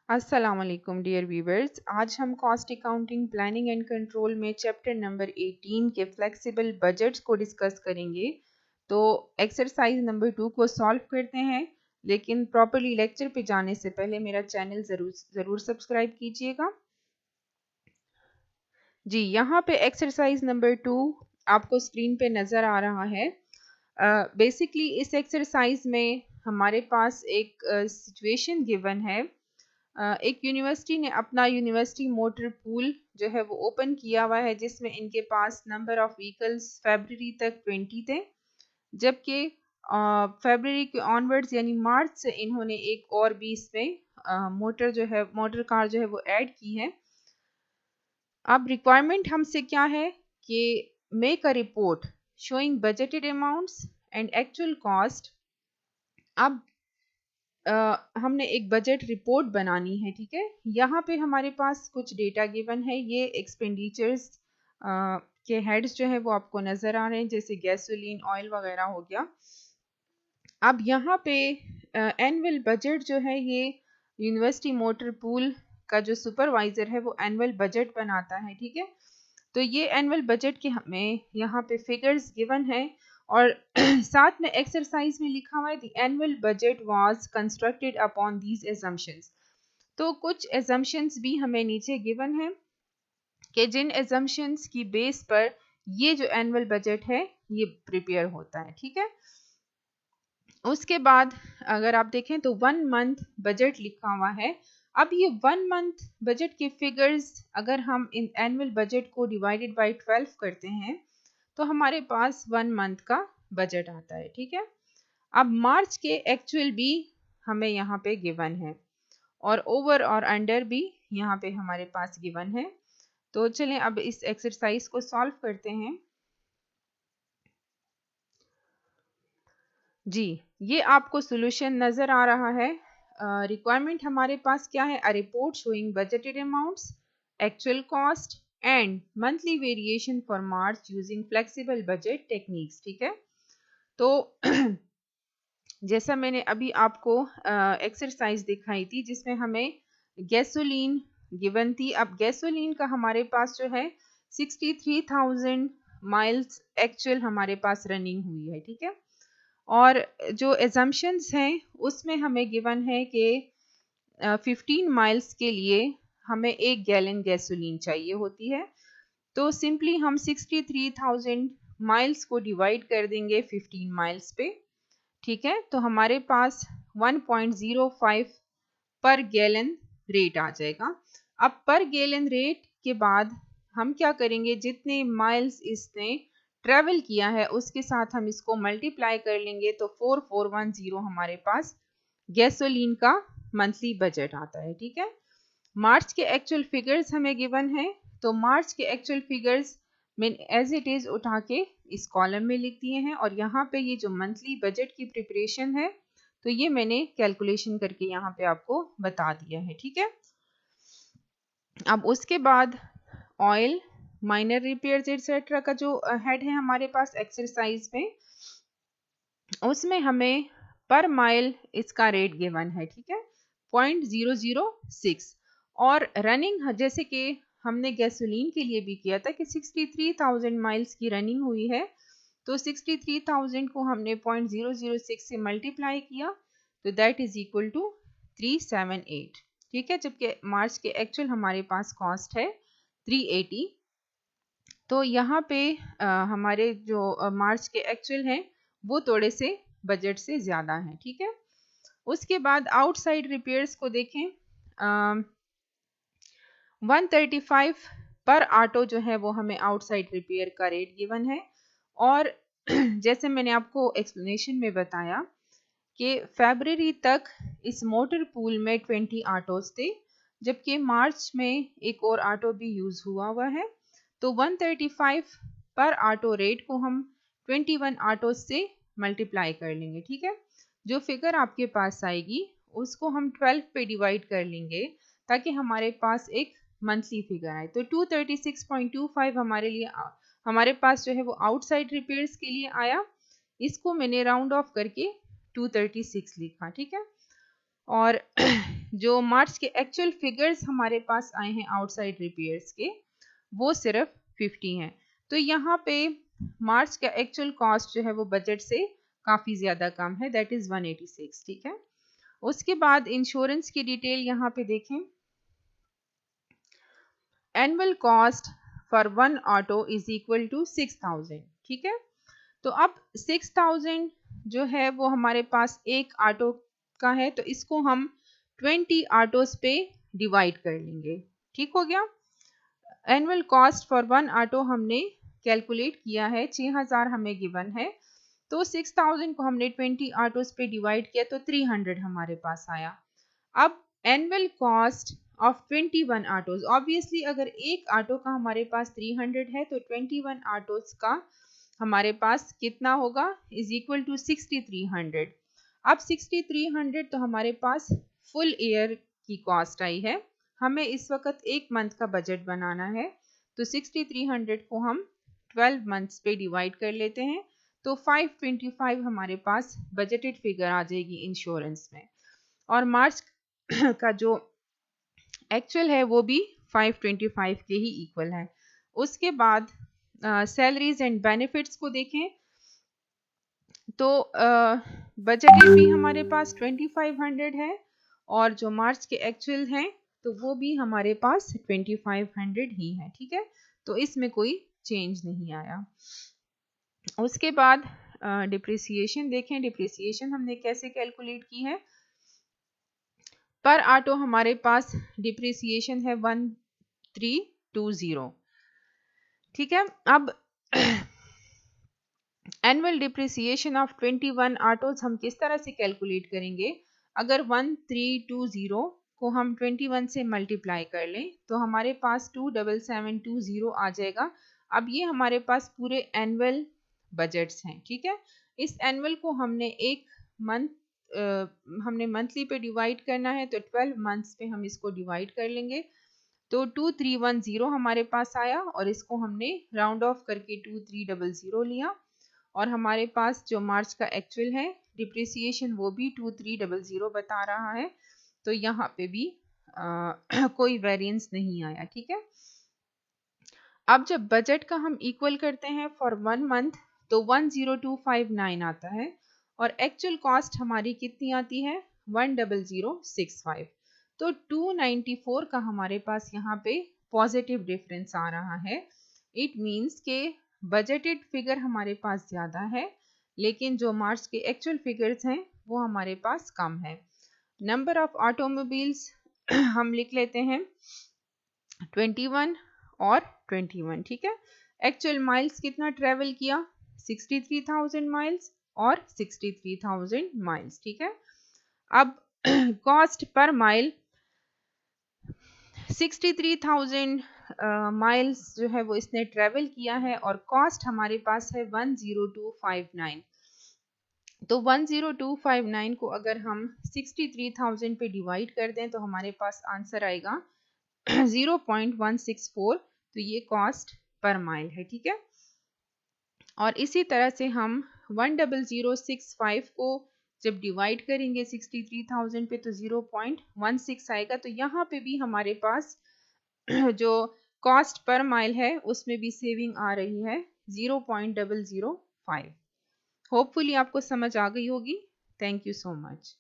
अस्सलाम वालेकुम dear viewers. आज हम cost accounting planning and control में चैप्टर नंबर 18 के फ्लेक्सिबल बजट्स को डिस्कस करेंगे। तो एक्सरसाइज नंबर 2 को सॉल्व करते हैं, लेकिन प्रॉपरली लेक्चर पे जाने से पहले मेरा चैनल ज़रूर सब्सक्राइब कीजिएगा। जी, यहाँ पे एक्सरसाइज नंबर 2 आपको स्क्रीन पे नज़र आ रहा है। बेसिकली इस एक्सरसाइज में हमारे पास एक सिचुएशन गिवन है। एक यूनिवर्सिटी ने अपना यूनिवर्सिटी मोटर पूल जो है वो ओपन किया हुआ है, जिसमें इनके पास नंबर ऑफ व्हीकल्स फरवरी तक 20 थे, जबकि फरवरी के ऑनवर्ड्स यानी मार्च से इन्होंने एक और भी इसमें मोटर कार जो है वो ऐड की है। अब रिक्वायरमेंट हमसे क्या है कि make a report showing budgeted amounts and actual cost. अब हमने एक बजट रिपोर्ट बनानी है, ठीक है। यहाँ पे हमारे पास कुछ डेटा गिवन है। ये एक्सपेंडिचर्स के हेड्स जो है वो आपको नज़र आ रहे हैं, जैसे गैसोलीन, ऑयल वगैरह हो गया। अब यहाँ पे एनुअल बजट जो है, ये यूनिवर्सिटी मोटर पूल का जो सुपरवाइज़र है वो एनुअल बजट बनाता है, ठीक है। तो ये एनुअल बजट के हमें यहाँ पे फिगर्स गिवन है और साथ में एक्सरसाइज में लिखा हुआ है the annual budget was constructed upon these assumptions. तो कुछ एजम्पशंस भी हमें नीचे गिवन है कि जिन एजम्पशंस की बेस पर ये जो एनुअल बजट है ये प्रिपेयर होता है, ठीक है। उसके बाद अगर आप देखें तो 1 मंथ बजट लिखा हुआ है। अब ये 1 मंथ बजट के फिगर्स अगर हम इन एनुअल बजट को डिवाइडेड बाय 12 करते हैं तो हमारे पास 1 मंथ का बजट आता है, ठीक है। अब मार्च के एक्चुअल भी हमें यहाँ पे गिवन है और ओवर और अंडर भी यहाँ पे हमारे पास गिवन है। तो चलें अब इस एक्सरसाइज को सॉल्व करते हैं। जी, ये आपको सॉल्यूशन नज़र आ रहा है। रिक्वायरमेंट हमारे पास क्या है? A report showing budgeted amounts, actual cost and monthly variation for March using flexible budget techniques, ठीक है। तो जैसा मैंने अभी आपको एक्सरसाइज दिखाई थी जिसमें हमें गैसोलीन गिवन थी। अब गैसोलीन का हमारे पास जो है 63,000 माइल्स एक्चुअल हमारे पास रनिंग हुई है, ठीक है। और जो एजम्पशंस हैं उसमें हमें गिवन है कि 15 माइल्स के लिए हमें 1 गैलन गैसोलीन चाहिए होती है। तो सिंपली हम 63,000 माइल्स को डिवाइड कर देंगे 15 माइल्स पे, ठीक है। तो हमारे पास 1.05 पर गैलन रेट आ जाएगा। अब पर गैलन रेट के बाद हम क्या करेंगे, जितने माइल्स इसने ट्रेवल किया है उसके साथ हम इसको मल्टीप्लाई कर लेंगे तो 4410 हमारे पास गैसोलीन का मंथली बजट आता है, ठीक है। मार्च के एक्चुअल फिगर्स हमें गिवन है, तो मार्च के एक्चुअल फिगर्स में एज इट इज़ उठा के इस कॉलम में लिख दिए हैं और यहाँ पे ये जो मंथली बजट की प्रिपरेशन है तो ये मैंने कैलकुलेशन करके यहाँ पे आपको बता दिया है, ठीक है। अब उसके बाद ऑयल, माइनर रिपेयर्स एटसेट्रा का जो हेड है हमारे पास एक्सरसाइज में, उसमें हमें पर माइल इसका रेट गिवन है, ठीक है, 0.006। और रनिंग जैसे कि हमने गैसोलीन के लिए भी किया था कि 63,000 माइल्स की रनिंग हुई है, तो 63,000 को हमने 0.006 से मल्टीप्लाई किया तो दैट इज इक्वल टू 378, ठीक है। जबकि मार्च के एक्चुअल हमारे पास कॉस्ट है 380। तो यहाँ पे हमारे जो मार्च के एक्चुअल हैं वो थोड़े से बजट से ज़्यादा हैं, ठीक है। उसके बाद आउटसाइड रिपेयर्स को देखें। 135 पर ऑटो जो है वो हमें आउटसाइड रिपेयर का रेट गिवन है। और जैसे मैंने आपको एक्सप्लेनेशन में बताया कि फरवरी तक इस मोटर पूल में 20 ऑटोज थे, जबकि मार्च में एक और ऑटो भी यूज़ हुआ है। तो 135 पर ऑटो रेट को हम 21 ऑटो से मल्टीप्लाई कर लेंगे, ठीक है। जो फिगर आपके पास आएगी उसको हम 12 पे डिवाइड कर लेंगे ताकि हमारे पास एक मंथली फिगर आए। तो 236.25 हमारे पास जो है वो आउटसाइड रिपेयर्स के लिए आया। इसको मैंने राउंड ऑफ करके 236 लिखा, ठीक है। और जो मार्च के एक्चुअल फिगर्स हमारे पास आए हैं आउटसाइड रिपेयर्स के, वो सिर्फ 50 हैं। तो यहाँ पे मार्च का एक्चुअल कॉस्ट जो है वो बजट से काफ़ी ज़्यादा कम है, दैट इज़ 186। ठीक है, उसके बाद इंश्योरेंस की डिटेल यहाँ पे देखें। Annual cost for one auto is equal to 6000। ठीक है, तो अब 6000 जो है वो हमारे पास एक ऑटो का है, तो इसको हम 20 ऑटोज पे डिवाइड कर लेंगे। ठीक हो गया। Annual cost for one auto हमने कैलकुलेट किया है, 6000 हमें गिवन है, तो 6000 को हमने 20 ऑटोज पे डिवाइड किया तो 300 हमारे पास आया। अब annual cost of 21 autos, obviously अगर एक ऑटो का हमारे पास 300 है तो 21 ऑटोज का हमारे पास कितना होगा, इज इक्वल टू 6300। अब 6300 तो हमारे पास फुल ईयर की कॉस्ट आई है, हमें इस वक्त एक मंथ का बजट बनाना है, तो 6300 को हम 12 मंथ्स पे डिवाइड कर लेते हैं, तो 525 हमारे पास बजटेड फिगर आ जाएगी इंश्योरेंस में, और मार्च का जो एक्चुअल है वो भी 525 के ही इक्वल है। उसके बाद सैलरीज एंड बेनिफिट्स को देखें तो बजटेड भी हमारे पास 2500 है, और जो मार्च के एक्चुअल हैं तो वो भी हमारे पास 2500 ही है। ठीक है, तो इसमें कोई चेंज नहीं आया। उसके बाद डिप्रिसिएशन देखें, डिप्रिसिएशन हमने कैसे कैलकुलेट की है। पर ऑटो हमारे पास डिप्रिसिएशन है 1320। ठीक है, अब एनुअल डिप्रिसिएशन ऑफ 21 ऑटोज हम किस तरह से कैलकुलेट करेंगे। अगर 1320 को हम 21 से मल्टीप्लाई कर लें तो हमारे पास 27720 आ जाएगा। अब ये हमारे पास पूरे एनुअल बजट्स हैं। ठीक है, इस एनुअल को हमने एक मंथ हमने मंथली पे डिवाइड करना है, तो 12 मंथ्स पे हम इसको डिवाइड कर लेंगे, तो 2310 हमारे पास आया, और इसको हमने राउंड ऑफ करके 2300 लिया, और हमारे पास जो मार्च का एक्चुअल है डिप्रिसिएशन वो भी 2300 बता रहा है, तो यहाँ पे भी कोई वेरिएंस नहीं आया। ठीक है, अब जब बजट का हम इक्वल करते हैं फॉर 1 मंथ तो 10259 आता है, और एक्चुअल कॉस्ट हमारी कितनी आती है 10065, तो 294 का हमारे पास यहाँ पे पॉजिटिव डिफरेंस आ रहा है। इट मीन्स के बजटेड फिगर हमारे पास ज़्यादा है, लेकिन जो मार्च के एक्चुअल फिगर्स हैं वो हमारे पास कम है। नंबर ऑफ ऑटोमोबाइल्स हम लिख लेते हैं 21 और 21। ठीक है, एक्चुअल माइल्स कितना ट्रेवल किया 63,000 माइल्स और 63,000 माइल्स। ठीक है, अब कॉस्ट पर माइल 63,000 माइल्स जो है वो इसने ट्रेवल किया है, और कॉस्ट हमारे पास है 10259। तो 10259 को अगर हम 63,000 पे डिवाइड कर दें तो हमारे पास आंसर आएगा 0.164, तो ये कॉस्ट पर माइल है। ठीक है, और इसी तरह से हम 10065 को जब डिवाइड करेंगे 63,000 पे तो 0.16 आएगा, तो यहाँ पे भी हमारे पास जो कॉस्ट पर माइल है उसमें भी सेविंग आ रही है 0.005। होपफुली आपको समझ आ गई होगी। Thank you so much.